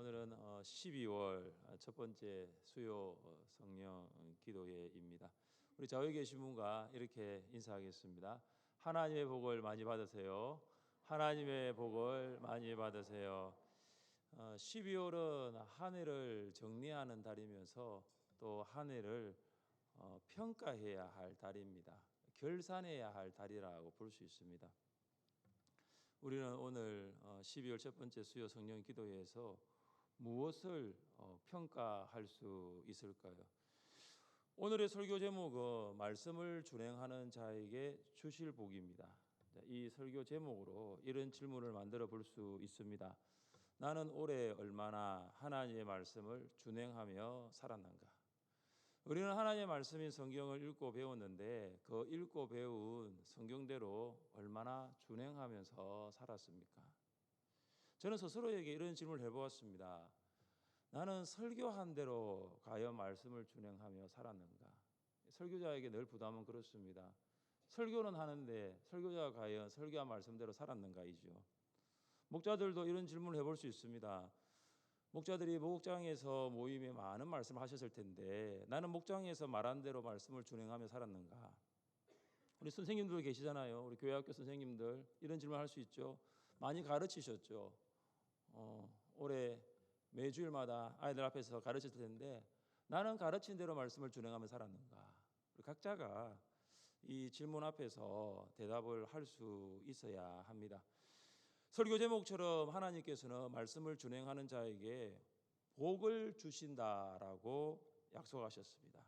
오늘은 12월 첫 번째 수요 성령 기도회입니다. 우리 좌우에 계신 분과 이렇게 인사하겠습니다. 하나님의 복을 많이 받으세요. 하나님의 복을 많이 받으세요. 12월은 한 해를 정리하는 달이면서 또 한 해를 평가해야 할 달입니다. 결산해야 할 달이라고 볼 수 있습니다. 우리는 오늘 12월 첫 번째 수요 성령 기도회에서 무엇을 평가할 수 있을까요? 오늘의 설교 제목은 말씀을 준행하는 자에게 주실 복입니다. 이 설교 제목으로 이런 질문을 만들어 볼 수 있습니다. 나는 올해 얼마나 하나님의 말씀을 준행하며 살았는가? 우리는 하나님의 말씀인 성경을 읽고 배웠는데 그 읽고 배운 성경대로 얼마나 준행하면서 살았습니까? 저는 스스로에게 이런 질문을 해보았습니다. 나는 설교한 대로 과연 말씀을 준행하며 살았는가? 설교자에게 늘 부담은 그렇습니다. 설교는 하는데 설교자가 과연 설교한 말씀대로 살았는가이죠. 목자들도 이런 질문을 해볼 수 있습니다. 목자들이 목장에서 모임에 많은 말씀을 하셨을 텐데 나는 목장에서 말한 대로 말씀을 준행하며 살았는가? 우리 선생님들 계시잖아요. 우리 교회학교 선생님들 이런 질문을 할 수 있죠. 많이 가르치셨죠. 올해 매주일마다 아이들 앞에서 가르쳤을 텐데 나는 가르친 대로 말씀을 준행하며 살았는가? 우리 각자가 이 질문 앞에서 대답을 할 수 있어야 합니다. 설교 제목처럼 하나님께서는 말씀을 준행하는 자에게 복을 주신다라고 약속하셨습니다.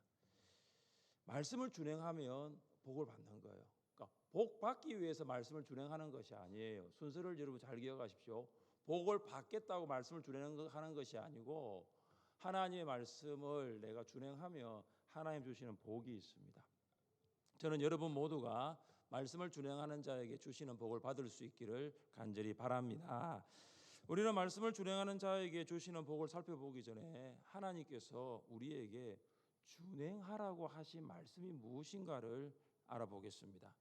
말씀을 준행하면 복을 받는 거예요. 그러니까 복 받기 위해서 말씀을 준행하는 것이 아니에요. 순서를 여러분 잘 기억하십시오. 복을 받겠다고 말씀을 준행하는 것이 아니고 하나님의 말씀을 내가 준행하며 하나님 주시는 복이 있습니다. 저는 여러분 모두가 말씀을 준행하는 자에게 주시는 복을 받을 수 있기를 간절히 바랍니다. 우리는 말씀을 준행하는 자에게 주시는 복을 살펴보기 전에 하나님께서 우리에게 준행하라고 하신 말씀이 무엇인가를 알아보겠습니다.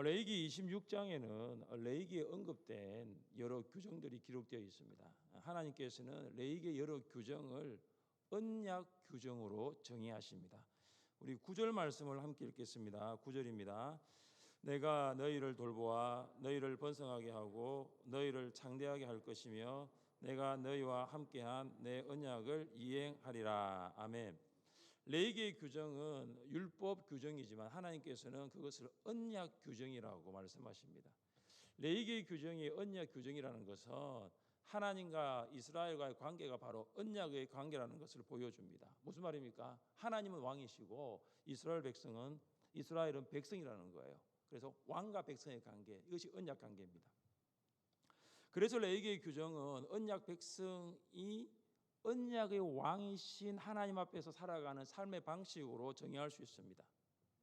레위기 26장에는 레위기에 언급된 여러 규정들이 기록되어 있습니다. 하나님께서는 레위기의 여러 규정을 언약 규정으로 정의하십니다. 우리 9절 말씀을 함께 읽겠습니다. 9절입니다. 내가 너희를 돌보아 너희를 번성하게 하고 너희를 창대하게 할 것이며 내가 너희와 함께한 내 언약을 이행하리라. 아멘. 레위기의 규정은 율법 규정이지만 하나님께서는 그것을 언약 규정이라고 말씀하십니다. 레위기의 규정이 언약 규정이라는 것은 하나님과 이스라엘과의 관계가 바로 언약의 관계라는 것을 보여줍니다. 무슨 말입니까? 하나님은 왕이시고 이스라엘은 백성이라는 거예요. 그래서 왕과 백성의 관계, 이것이 언약 관계입니다. 그래서 레위기의 규정은 언약 백성이 언약의 왕이신 하나님 앞에서 살아가는 삶의 방식으로 정의할 수 있습니다.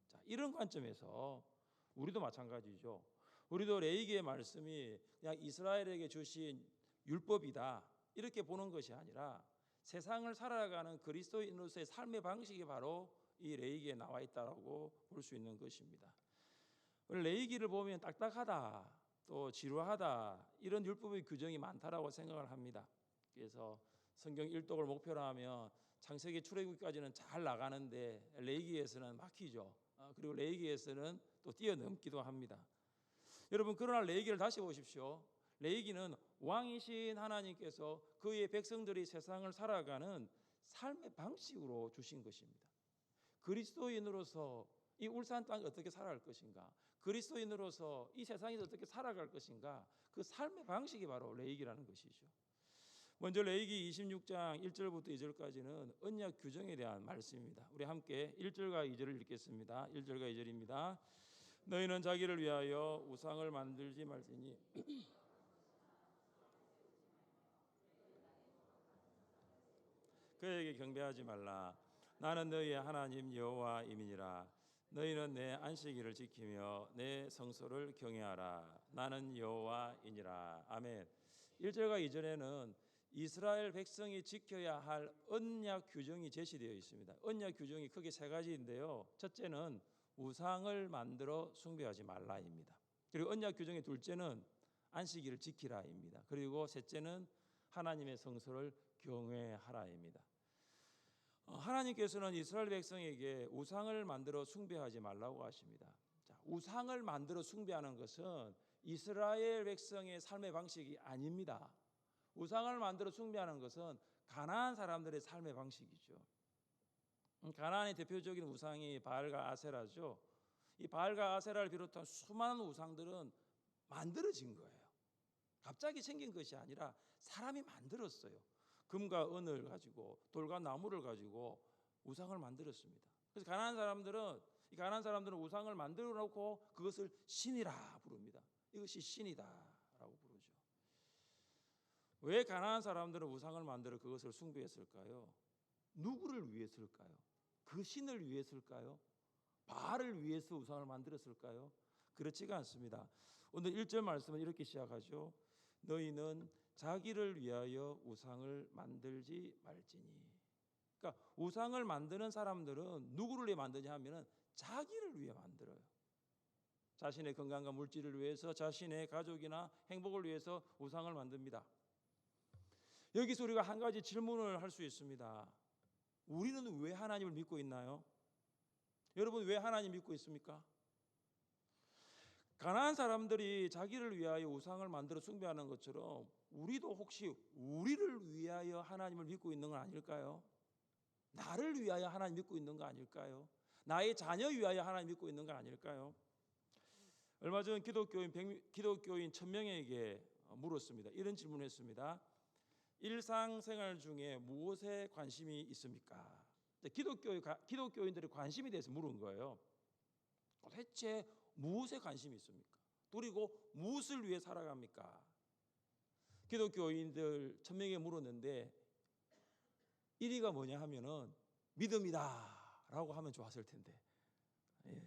자, 이런 관점에서 우리도 마찬가지죠. 우리도 레위기의 말씀이 그냥 이스라엘에게 주신 율법이다 이렇게 보는 것이 아니라 세상을 살아가는 그리스도인으로서의 삶의 방식이 바로 이 레위기에 나와 있다고 볼 수 있는 것입니다. 레위기를 보면 딱딱하다 또 지루하다 이런 율법의 규정이 많다라고 생각을 합니다. 그래서 성경 일독을 목표로 하면 창세기 출애굽기까지는 잘 나가는데 레위기에서는 막히죠. 그리고 레위기에서는 또 뛰어넘기도 합니다. 여러분 그러나 레위기를 다시 보십시오. 레위기는 왕이신 하나님께서 그의 백성들이 세상을 살아가는 삶의 방식으로 주신 것입니다. 그리스도인으로서 이 울산 땅이 어떻게 살아갈 것인가, 그리스도인으로서 이 세상에서 어떻게 살아갈 것인가, 그 삶의 방식이 바로 레위기라는 것이죠. 먼저 레위기 26장 1절부터 2절까지는 언약 규정에 대한 말씀입니다. 우리 함께 1절과 2절을 읽겠습니다. 1절과 2절입니다. 너희는 자기를 위하여 우상을 만들지 말지니 그에게 경배하지 말라. 나는 너희의 하나님 여호와임이니라. 너희는 내 안식일을 지키며 내 성소를 경외하라. 나는 여호와이니라. 아멘. 1절과 2절에는 이스라엘 백성이 지켜야 할 언약 규정이 제시되어 있습니다. 언약 규정이 크게 세 가지인데요. 첫째는 우상을 만들어 숭배하지 말라입니다. 그리고 언약 규정의 둘째는 안식일을 지키라입니다. 그리고 셋째는 하나님의 성소를 경외하라입니다. 하나님께서는 이스라엘 백성에게 우상을 만들어 숭배하지 말라고 하십니다. 자, 우상을 만들어 숭배하는 것은 이스라엘 백성의 삶의 방식이 아닙니다. 우상을 만들어 숭배하는 것은 가나안 사람들의 삶의 방식이죠. 가나안의 대표적인 우상이 바알과 아세라죠. 이 바알과 아세라를 비롯한 수많은 우상들은 만들어진 거예요. 갑자기 생긴 것이 아니라 사람이 만들었어요. 금과 은을 가지고 돌과 나무를 가지고 우상을 만들었습니다. 그래서 가나안 사람들은 우상을 만들어 놓고 그것을 신이라 부릅니다. 이것이 신이다라고 부르죠. 왜 가나안 사람들은 우상을 만들어 그것을 숭배했을까요? 누구를 위해서일까요? 그 신을 위해서일까요? 바알을 위해서 우상을 만들었을까요? 그렇지가 않습니다. 오늘 1절 말씀은 이렇게 시작하죠. 너희는 자기를 위하여 우상을 만들지 말지니. 그러니까 우상을 만드는 사람들은 누구를 위해 만드냐 하면은 자기를 위해 만들어요. 자신의 건강과 물질을 위해서, 자신의 가족이나 행복을 위해서 우상을 만듭니다. 여기서 우리가 한 가지 질문을 할 수 있습니다. 우리는 왜 하나님을 믿고 있나요? 여러분, 왜 하나님 믿고 있습니까? 가나안 사람들이 자기를 위하여 우상을 만들어 숭배하는 것처럼 우리도 혹시 우리를 위하여 하나님을 믿고 있는 건 아닐까요? 나를 위하여 하나님 믿고 있는 거 아닐까요? 나의 자녀 위하여 하나님 믿고 있는 거 아닐까요? 얼마 전 기독교인 1000명에게 물었습니다. 이런 질문을 했습니다. 일상생활 중에 무엇에 관심이 있습니까? 기독교인들의 관심에 대해서 물은 거예요. 대체 무엇에 관심이 있습니까? 그리고 무엇을 위해 살아갑니까? 기독교인들 1000명에 물었는데 1위가 뭐냐 하면은 믿음이다 라고 하면 좋았을 텐데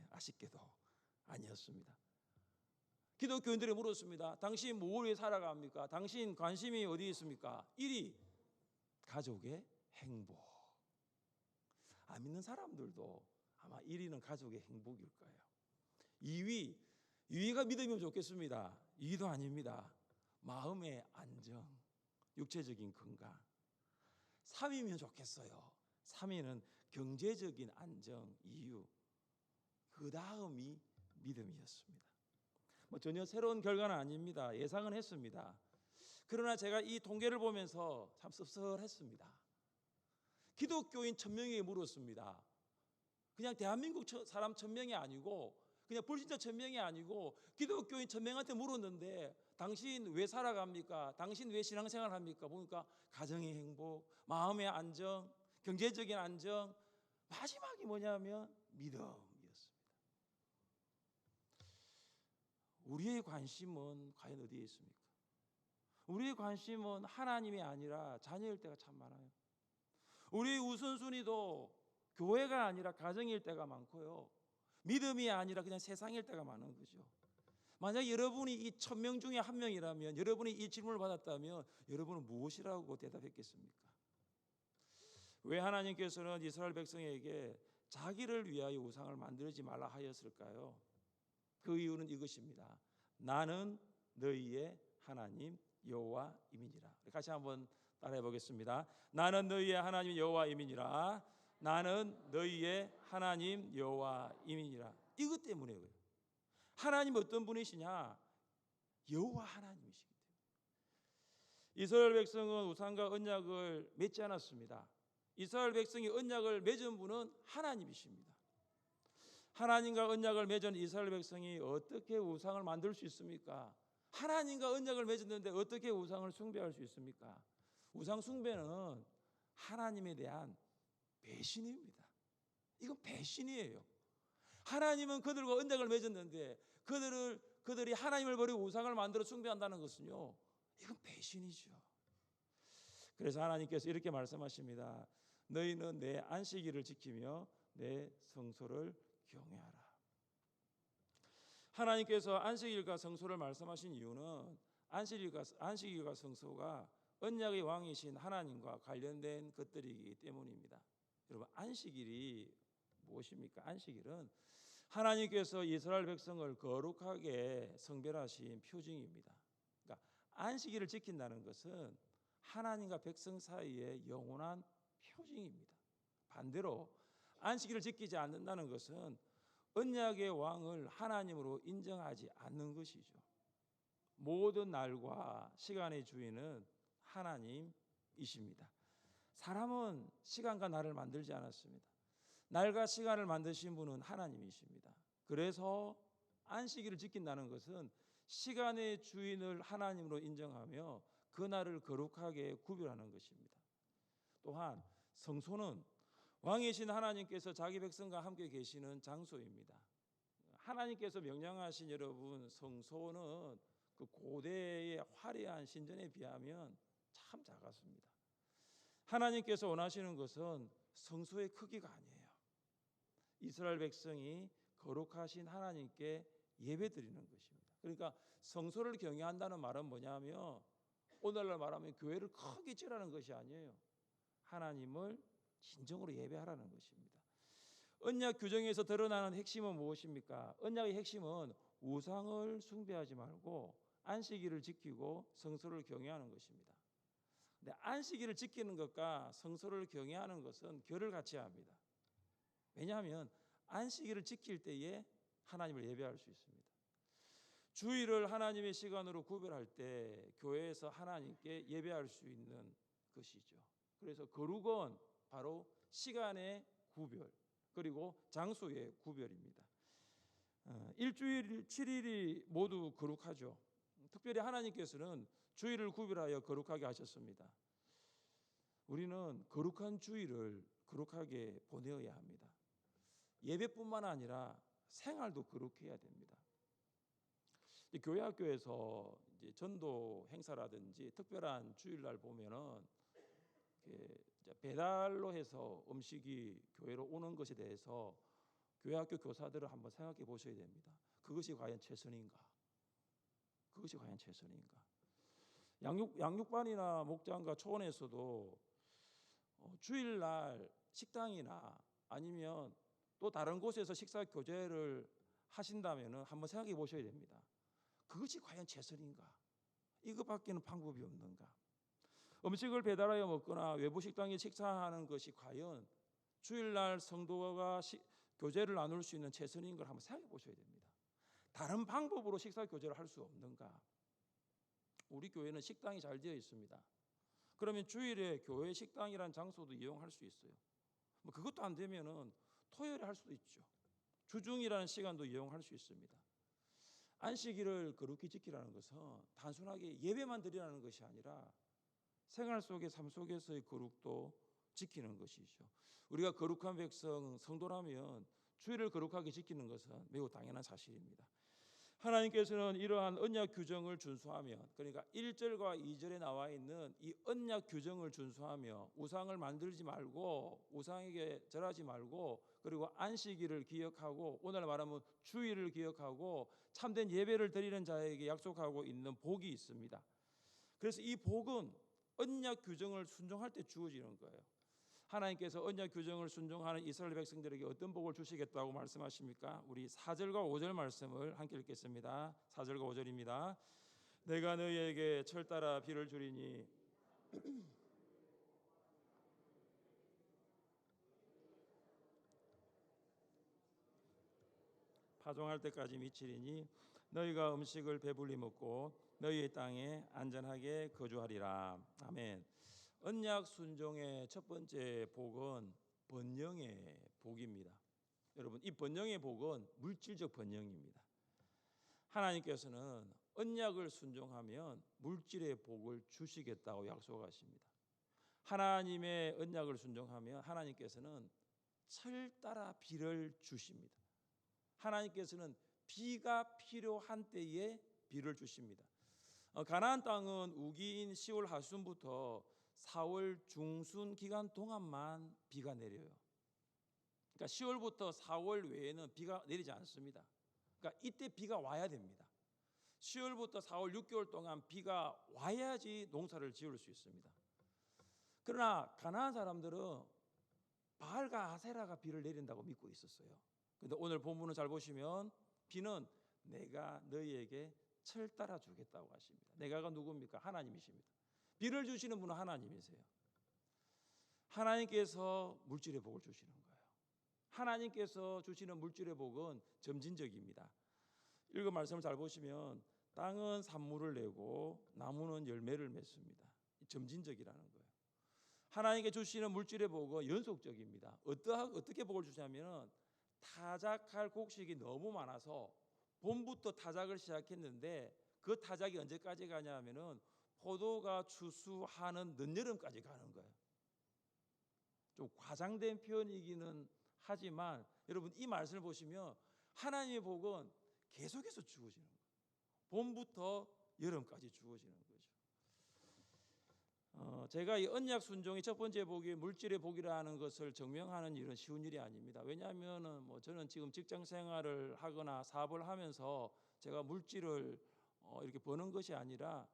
아쉽게도 아니었습니다. 기독교인들이 물었습니다. 당신 뭘 위해 살아갑니까? 당신 관심이 어디에 있습니까? 1위 가족의 행복. 안 믿는 사람들도 아마 1위는 가족의 행복일 거예요. 2위가 믿으면 좋겠습니다. 2위도 아닙니다. 마음의 안정, 육체적인 건강. 3위면 좋겠어요. 3위는 경제적인 안정, 이유. 그 다음이 믿음이었습니다. 전혀 새로운 결과는 아닙니다. 예상은 했습니다. 그러나 제가 이 통계를 보면서 참 씁쓸했습니다. 기독교인 1000명에게 물었습니다. 그냥 대한민국 사람 1000명이 아니고 그냥 불신자 1000명이 아니고 기독교인 1000명한테 물었는데 당신 왜 살아갑니까? 당신 왜 신앙생활 합니까? 보니까 가정의 행복, 마음의 안정, 경제적인 안정, 마지막이 뭐냐면 믿음이었습니다. 우리의 관심은 과연 어디에 있습니까? 우리의 관심은 하나님이 아니라 자녀일 때가 참 많아요. 우리의 우선순위도 교회가 아니라 가정일 때가 많고요. 믿음이 아니라 그냥 세상일 때가 많은 거죠. 만약 여러분이 이 1000명 중에 한 명이라면, 여러분이 이 질문을 받았다면 여러분은 무엇이라고 대답했겠습니까? 왜 하나님께서는 이스라엘 백성에게 자기를 위하여 우상을 만들지 말라 하였을까요? 그 이유는 이것입니다. 나는 너희의 하나님 여호와임이니라. 같이 한번 따라해 보겠습니다. 나는 너희의 하나님 여호와임이니라. 나는 너희의 하나님 여호와임이니라. 이것 때문에요. 하나님 어떤 분이시냐? 여호와 하나님이시기 때문에. 이스라엘 백성은 우상과 언약을 맺지 않았습니다. 이스라엘 백성이 언약을 맺은 분은 하나님이십니다. 하나님과 언약을 맺은 이스라엘 백성이 어떻게 우상을 만들 수 있습니까? 하나님과 언약을 맺었는데 어떻게 우상을 숭배할 수 있습니까? 우상 숭배는 하나님에 대한 배신입니다. 이건 배신이에요. 하나님은 그들과 언약을 맺었는데 그들이 하나님을 버리고 우상을 만들어 숭배한다는 것은요, 이건 배신이죠. 그래서 하나님께서 이렇게 말씀하십니다. 너희는 내 안식일을 지키며 내 성소를 경외하라. 하나님께서 안식일과 성소를 말씀하신 이유는 안식일과 성소가 언약의 왕이신 하나님과 관련된 것들이기 때문입니다. 여러분, 안식일이 무엇입니까? 안식일은 하나님께서 이스라엘 백성을 거룩하게 성별하신 표징입니다. 그러니까 안식일을 지킨다는 것은 하나님과 백성 사이의 영원한 표징입니다. 반대로 안식일을 지키지 않는다는 것은 언약의 왕을 하나님으로 인정하지 않는 것이죠. 모든 날과 시간의 주인은 하나님이십니다. 사람은 시간과 날을 만들지 않았습니다. 날과 시간을 만드신 분은 하나님이십니다. 그래서 안식일을 지킨다는 것은 시간의 주인을 하나님으로 인정하며 그 날을 거룩하게 구별하는 것입니다. 또한 성소는 왕이신 하나님께서 자기 백성과 함께 계시는 장소입니다. 하나님께서 명령하신 여러분, 성소는 그 고대의 화려한 신전에 비하면 참 작았습니다. 하나님께서 원하시는 것은 성소의 크기가 아니에요. 이스라엘 백성이 거룩하신 하나님께 예배드리는 것입니다. 그러니까 성소를 경외한다는 말은 뭐냐면 오늘날 말하면 교회를 크게 지으라는 것이 아니에요. 하나님을 진정으로 예배하라는 것입니다. 언약 규정에서 드러나는 핵심은 무엇입니까? 언약의 핵심은 우상을 숭배하지 말고 안식일을 지키고 성소를 경외하는 것입니다. 근데 안식일을 지키는 것과 성소를 경외하는 것은 결을 같이 합니다. 왜냐하면 안식일을 지킬 때에 하나님을 예배할 수 있습니다. 주일을 하나님의 시간으로 구별할 때 교회에서 하나님께 예배할 수 있는 것이죠. 그래서 거룩은 바로 시간의 구별 그리고 장소의 구별입니다. 일주일 7일이 모두 거룩하죠. 특별히 하나님께서는 주일을 구별하여 거룩하게 하셨습니다. 우리는 거룩한 주일을 거룩하게 보내어야 합니다. 예배뿐만 아니라 생활도 거룩해야 됩니다. 교회 학교에서 이제 전도 행사라든지 특별한 주일날 보면은 배달로 해서 음식이 교회로 오는 것에 대해서 교회 학교 교사들을 한번 생각해 보셔야 됩니다. 그것이 과연 최선인가? 그것이 과연 최선인가? 양육반이나 목장과 초원에서도 주일날 식당이나 아니면 또 다른 곳에서 식사 교제를 하신다면 한번 생각해 보셔야 됩니다. 그것이 과연 최선인가? 이것밖에는 방법이 없는가? 음식을 배달하여 먹거나 외부 식당에 식사하는 것이 과연 주일날 성도가 교제를 나눌 수 있는 최선인 걸 한번 생각해 보셔야 됩니다. 다른 방법으로 식사 교제를 할 수 없는가? 우리 교회는 식당이 잘 되어 있습니다. 그러면 주일에 교회 식당이라는 장소도 이용할 수 있어요. 뭐 그것도 안 되면은 토요일에 할 수도 있죠. 주중이라는 시간도 이용할 수 있습니다. 안식일을 거룩히 지키라는 것은 단순하게 예배만 드리라는 것이 아니라 생활 속의 삶 속에서의 거룩도 지키는 것이죠. 우리가 거룩한 백성 성도라면 주일을 거룩하게 지키는 것은 매우 당연한 사실입니다. 하나님께서는 이러한 언약 규정을 준수하며, 그러니까 1절과 2절에 나와 있는 이 언약 규정을 준수하며 우상을 만들지 말고 우상에게 절하지 말고 그리고 안식일을 기억하고 오늘 말하면 주일을 기억하고 참된 예배를 드리는 자에게 약속하고 있는 복이 있습니다. 그래서 이 복은 언약 규정을 순종할 때 주어지는 거예요. 하나님께서 언약 규정을 순종하는 이스라엘 백성들에게 어떤 복을 주시겠다고 말씀하십니까? 우리 4절과 5절 말씀을 함께 읽겠습니다. 4절과 5절입니다. 내가 너희에게 철 따라 비를 주리니 파종할 때까지 미치리니 너희가 음식을 배불리 먹고 너희의 땅에 안전하게 거주하리라. 아멘. 언약 순종의 첫 번째 복은 번영의 복입니다. 여러분, 이 번영의 복은 물질적 번영입니다. 하나님께서는 언약을 순종하면 물질의 복을 주시겠다고 약속하십니다. 하나님의 언약을 순종하면 하나님께서는 철 따라 비를 주십니다. 하나님께서는 비가 필요한 때에 비를 주십니다. 가나안 땅은 우기인 10월 하순부터 4월 중순 기간 동안만 비가 내려요. 그러니까 10월부터 4월 외에는 비가 내리지 않습니다. 그러니까 이때 비가 와야 됩니다. 10월부터 4월 6개월 동안 비가 와야지 농사를 지을 수 있습니다. 그러나 가나안 사람들은 바알과 아세라가 비를 내린다고 믿고 있었어요. 그런데 오늘 본문을 잘 보시면 비는 내가 너희에게 철 따라 주겠다고 하십니다. 내가가 누굽니까? 하나님이십니다. 비를 주시는 분은 하나님이세요. 하나님께서 물질의 복을 주시는 거예요. 하나님께서 주시는 물질의 복은 점진적입니다. 읽은 말씀을 잘 보시면 땅은 산물을 내고 나무는 열매를 맺습니다. 점진적이라는 거예요. 하나님께 주시는 물질의 복은 연속적입니다. 어떻게 복을 주냐면 타작할 곡식이 너무 많아서 봄부터 타작을 시작했는데 그 타작이 언제까지 가냐면은 포도가 추수하는 늦여름까지 가는 거예요. 좀 과장된 표현이기는 하지만 여러분 이 말씀을 보시면 하나님의 복은 계속해서 주어지는 거예요. 봄부터 여름까지 주어지는 거죠. 제가 이 언약 순종의 첫 번째 복이 물질의 복이라는 것을 증명하는 일은 쉬운 일이 아닙니다. 왜냐하면은 저는 지금 직장 생활을 하거나 사업을 하면서 제가 물질을 이렇게 버는 것이 아니라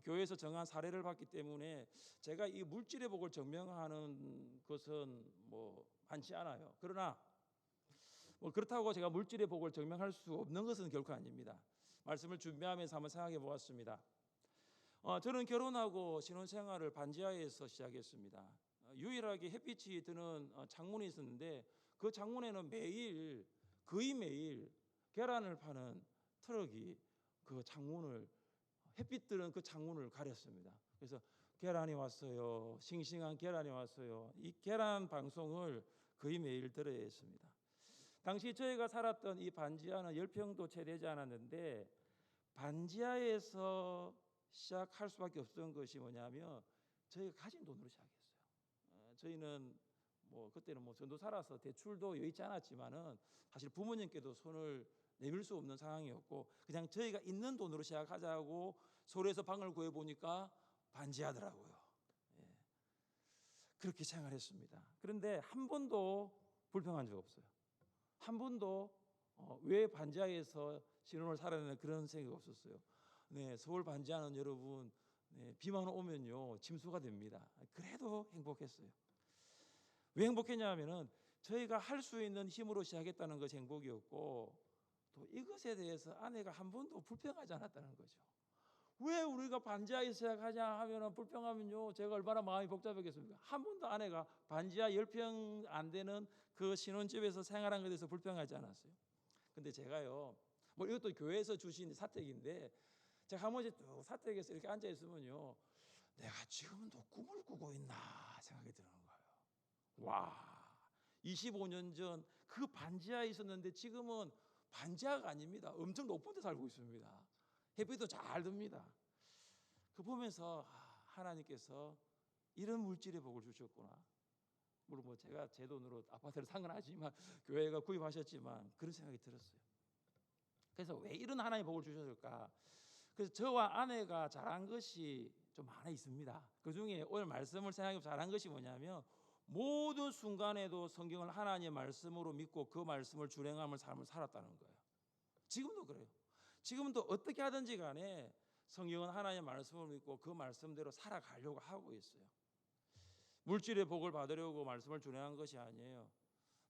교회에서 정한 사례를 봤기 때문에 제가 이 물질의 복을 증명하는 것은 많지 않아요. 그러나 그렇다고 제가 물질의 복을 증명할 수 없는 것은 결코 아닙니다. 말씀을 준비하면서 한번 생각해 보았습니다. 저는 결혼하고 신혼생활을 반지하에서 시작했습니다. 유일하게 햇빛이 드는 창문이 있었는데 그 창문에는 거의 매일 계란을 파는 트럭이 그 창문을 햇빛 드는 그 창문을 가렸습니다. 그래서 계란이 왔어요. 싱싱한 계란이 왔어요. 이 계란 방송을 거의 매일 들어야 했습니다. 당시 저희가 살았던 이 반지하는 10평도 채 되지 않았는데 반지하에서 시작할 수밖에 없었던 것이 뭐냐면 저희가 가진 돈으로 시작했어요. 저희는 그때는 전도 살아서 대출도 여의치 않았지만은 사실 부모님께도 손을 내밀 수 없는 상황이었고 그냥 저희가 있는 돈으로 시작하자고 서울에서 방을 구해 보니까 반지하더라고요. 그렇게 생활했습니다. 그런데 한 번도 불평한 적 없어요. 한 번도 왜 반지하에서 신혼을 살아야 되는 그런 생각이 없었어요. 네, 서울 반지하는 여러분, 비만 오면요 침수가 됩니다. 그래도 행복했어요. 왜 행복했냐면은 저희가 할 수 있는 힘으로 시작했다는 것이 행복이었고 또 이것에 대해서 아내가 한 번도 불평하지 않았다는 거죠. 왜 우리가 반지하에서 시작하냐 하면은 불평하면요 제가 얼마나 마음이 복잡하겠습니까? 한 번도 아내가 반지하 10평 안 되는 그 신혼집에서 생활한 것에 대해서 불평하지 않았어요. 근데 제가요 이것도 교회에서 주신 사택인데 제가 한 번씩 사택에서 이렇게 앉아 있으면요 내가 지금도 꿈을 꾸고 있나 생각이 드는 거예요. 와, 25년 전 그 반지하에 있었는데 지금은 반지하가 아닙니다. 엄청 높은 데 살고 있습니다. 햇빛도 잘 듭니다. 그 보면서 하나님께서 이런 물질의 복을 주셨구나. 물론 제가 제 돈으로 아파트를 산 건 아니지만 교회가 구입하셨지만 그런 생각이 들었어요. 그래서 왜 이런 하나님의 복을 주셨을까? 그래서 저와 아내가 잘한 것이 좀 하나 있습니다. 그 중에 오늘 말씀을 생각해 잘한 것이 뭐냐면 모든 순간에도 성경을 하나님의 말씀으로 믿고 그 말씀을 준행하며 삶을 살았다는 거예요. 지금도 그래요. 지금도 어떻게 하든지 간에 성경은 하나님의 말씀을 믿고 그 말씀대로 살아가려고 하고 있어요. 물질의 복을 받으려고 말씀을 준행한 것이 아니에요.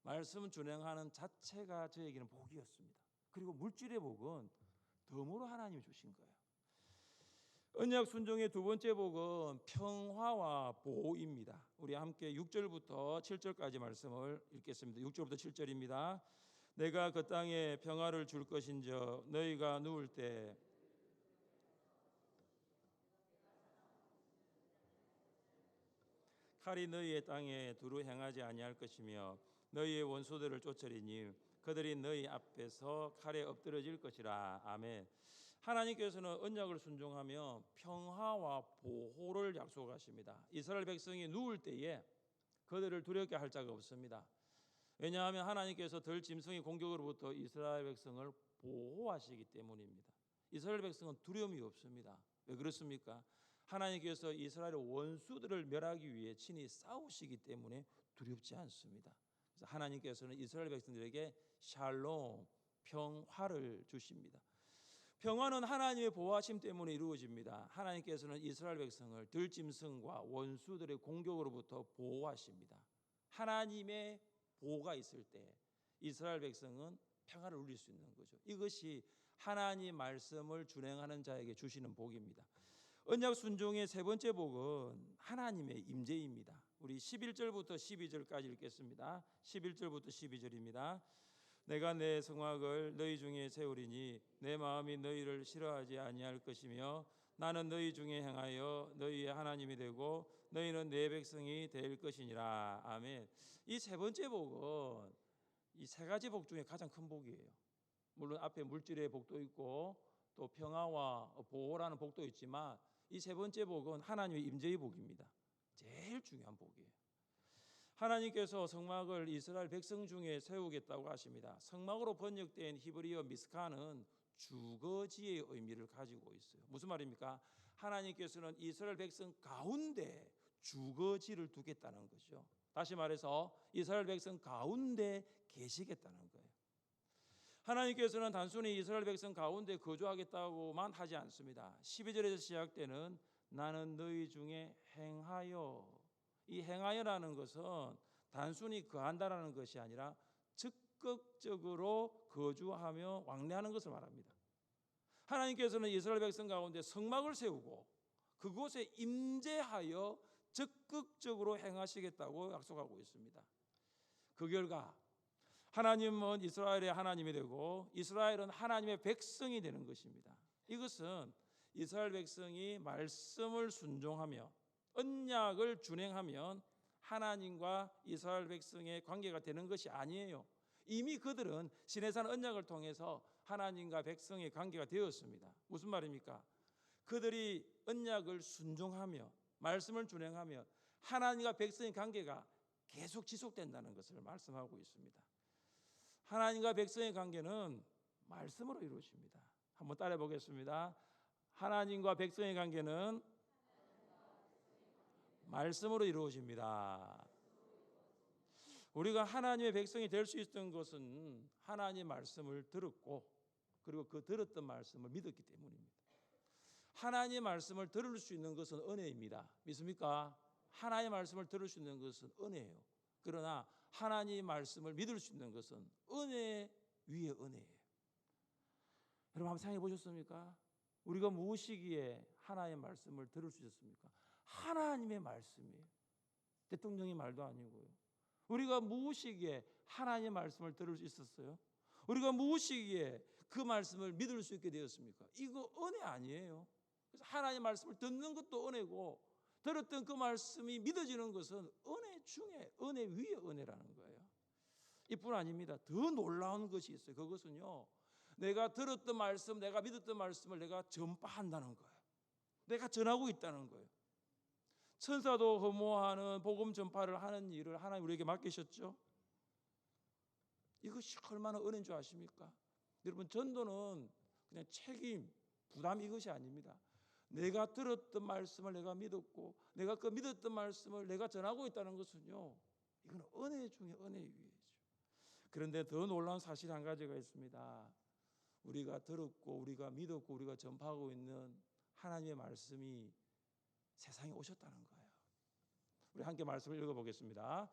말씀 준행하는 자체가 저에게는 복이었습니다. 그리고 물질의 복은 덤으로 하나님이 주신 거예요. 언약 순종의 두 번째 복은 평화와 보호입니다. 우리 함께 6절부터 7절까지 말씀을 읽겠습니다. 6절부터 7절입니다. 내가 그 땅에 평화를 줄 것인저 너희가 누울 때 칼이 너희의 땅에 두루 행하지 아니할 것이며 너희의 원수들을 쫓으리니 그들이 너희 앞에서 칼에 엎드러질 것이라. 아멘. 하나님께서는 언약을 순종하며 평화와 보호를 약속하십니다. 이스라엘 백성이 누울 때에 그들을 두렵게 할 자가 없습니다. 왜냐하면 하나님께서 덜 짐승의 공격으로부터 이스라엘 백성을 보호하시기 때문입니다. 이스라엘 백성은 두려움이 없습니다. 왜 그렇습니까? 하나님께서 이스라엘의 원수들을 멸하기 위해 친히 싸우시기 때문에 두렵지 않습니다. 그래서 하나님께서는 이스라엘 백성들에게 샬롬, 평화를 주십니다. 평화는 하나님의 보호하심 때문에 이루어집니다. 하나님께서는 이스라엘 백성을 들짐승과 원수들의 공격으로부터 보호하십니다. 하나님의 보호가 있을 때 이스라엘 백성은 평화를 누릴 수 있는 거죠. 이것이 하나님 말씀을 준행하는 자에게 주시는 복입니다. 언약 순종의 세 번째 복은 하나님의 임재입니다. 우리 11절부터 12절까지 읽겠습니다. 11절부터 12절입니다. 내가 내 성막을 너희 중에 세우리니 내 마음이 너희를 싫어하지 아니할 것이며 나는 너희 중에 행하여 너희의 하나님이 되고 너희는 내 백성이 될 것이니라. 아멘. 이 세 번째 복은 이 세 가지 복 중에 가장 큰 복이에요. 물론 앞에 물질의 복도 있고 또 평화와 보호라는 복도 있지만 이 세 번째 복은 하나님의 임재의 복입니다. 제일 중요한 복이에요. 하나님께서 성막을 이스라엘 백성 중에 세우겠다고 하십니다. 성막으로 번역된 히브리어 미스카는 주거지의 의미를 가지고 있어요. 무슨 말입니까? 하나님께서는 이스라엘 백성 가운데 주거지를 두겠다는 거죠. 다시 말해서 이스라엘 백성 가운데 계시겠다는 거예요. 하나님께서는 단순히 이스라엘 백성 가운데 거주하겠다고만 하지 않습니다. 12절에서 시작되는 나는 너희 중에 행하여, 이 행하여라는 것은 단순히 거한다라는 것이 아니라 적극적으로 거주하며 왕래하는 것을 말합니다. 하나님께서는 이스라엘 백성 가운데 성막을 세우고 그곳에 임재하여 적극적으로 행하시겠다고 약속하고 있습니다. 그 결과 하나님은 이스라엘의 하나님이 되고 이스라엘은 하나님의 백성이 되는 것입니다. 이것은 이스라엘 백성이 말씀을 순종하며 언약을 준행하면 하나님과 이스라엘 백성의 관계가 되는 것이 아니에요. 이미 그들은 시내산 언약을 통해서 하나님과 백성의 관계가 되었습니다. 무슨 말입니까? 그들이 언약을 순종하며 말씀을 준행하며 하나님과 백성의 관계가 계속 지속된다는 것을 말씀하고 있습니다. 하나님과 백성의 관계는 말씀으로 이루어집니다. 한번 따라해 보겠습니다. 하나님과 백성의 관계는 말씀으로 이루어집니다. 우리가 하나님의 백성이 될 수 있었던 것은 하나님의 말씀을 들었고 그리고 그 들었던 말씀을 믿었기 때문입니다. 하나님의 말씀을 들을 수 있는 것은 은혜입니다. 믿습니까? 하나님의 말씀을 들을 수 있는 것은 은혜예요. 그러나 하나님의 말씀을 믿을 수 있는 것은 은혜 위에 은혜예요. 여러분 한번 생각해 보셨습니까? 우리가 무엇이기에 하나님의 말씀을 들을 수 있었습니까? 하나님의 말씀이에요. 대통령의 말도 아니고요. 우리가 무엇이기에 하나님의 말씀을 들을 수 있었어요? 우리가 무엇이기에 그 말씀을 믿을 수 있게 되었습니까? 이거 은혜 아니에요. 그래서 하나님의 말씀을 듣는 것도 은혜고 들었던 그 말씀이 믿어지는 것은 은혜 중에 은혜 위에 은혜라는 거예요. 이뿐 아닙니다. 더 놀라운 것이 있어요. 그것은요, 내가 들었던 말씀, 내가 믿었던 말씀을 내가 전파한다는 거예요. 내가 전하고 있다는 거예요. 천사도 허무하는 복음 전파를 하는 일을 하나님 우리에게 맡기셨죠. 이것이 얼마나 은혜인 줄 아십니까? 여러분, 전도는 그냥 책임, 부담 이것이 아닙니다. 내가 들었던 말씀을 내가 믿었고 내가 그 믿었던 말씀을 내가 전하고 있다는 것은요, 이건 은혜 중에 은혜 위에죠. 그런데 더 놀라운 사실 한 가지가 있습니다. 우리가 들었고 우리가 믿었고 우리가 전파하고 있는 하나님의 말씀이 세상에 오셨다는 거예요. 우리 함께 말씀을 읽어보겠습니다.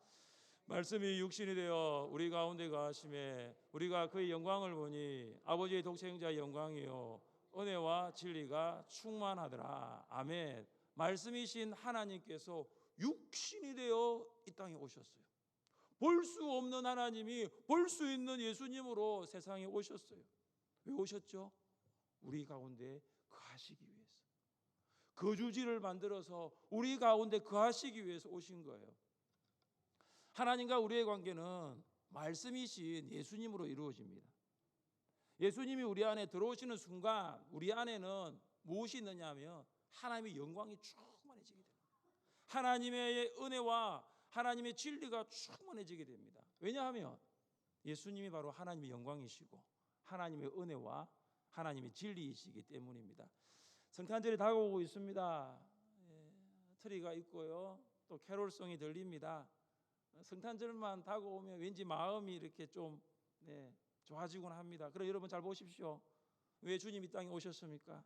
말씀이 육신이 되어 우리 가운데 거하심에 우리가 그의 영광을 보니 아버지의 독생자의 영광이요 은혜와 진리가 충만하더라. 아멘. 말씀이신 하나님께서 육신이 되어 이 땅에 오셨어요. 볼 수 없는 하나님이 볼 수 있는 예수님으로 세상에 오셨어요. 왜 오셨죠? 우리 가운데 거하시기 위해서. 거주지를 만들어서 우리 가운데 거하시기 위해서 오신 거예요. 하나님과 우리의 관계는 말씀이신 예수님으로 이루어집니다. 예수님이 우리 안에 들어오시는 순간 우리 안에는 무엇이 있느냐 하면 하나님의 영광이 충만해지게 됩니다. 하나님의 은혜와 하나님의 진리가 충만해지게 됩니다. 왜냐하면 예수님이 바로 하나님의 영광이시고 하나님의 은혜와 하나님의 진리이시기 때문입니다. 성탄절이 다가오고 있습니다. 트리가 있고요. 또 캐롤송이 들립니다. 성탄절만 다가오면 왠지 마음이 이렇게 좀 좋아지곤 합니다. 그럼 여러분 잘 보십시오. 왜 주님이 이 땅에 오셨습니까?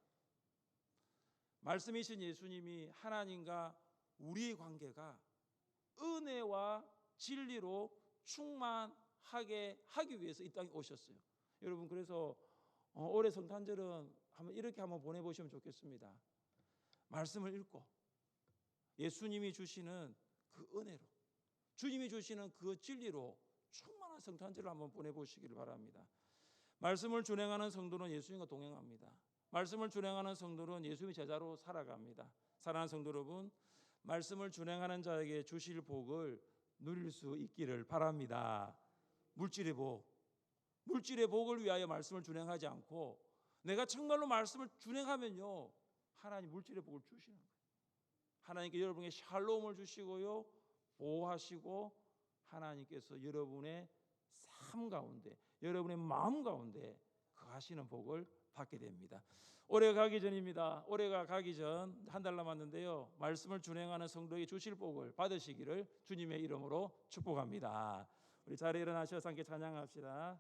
말씀이신 예수님이 하나님과 우리의 관계가 은혜와 진리로 충만하게 하기 위해서 이 땅에 오셨어요. 여러분 그래서 올해 성탄절은 이렇게 한번 보내보시면 좋겠습니다. 말씀을 읽고 예수님이 주시는 그 은혜로, 주님이 주시는 그 진리로 충만한 성탄 한 주를 한번 보내보시기를 바랍니다. 말씀을 준행하는 성도는 예수님과 동행합니다. 말씀을 준행하는 성도는 예수님의 제자로 살아갑니다. 사랑하는 성도 여러분, 말씀을 준행하는 자에게 주실 복을 누릴 수 있기를 바랍니다. 물질의 복을 위하여 말씀을 준행하지 않고 내가 정말로 말씀을 준행하면요, 하나님 물질의 복을 주시는 거예요. 하나님께 여러분에게 샬롬을 주시고요, 보호하시고 하나님께서 여러분의 삶 가운데, 여러분의 마음 가운데 거하시는 복을 받게 됩니다. 올해가 가기 전입니다. 올해가 가기 전 한 달 남았는데요, 말씀을 준행하는 성도에게 주실 복을 받으시기를 주님의 이름으로 축복합니다. 우리 자리에 일어나셔서 함께 찬양합시다.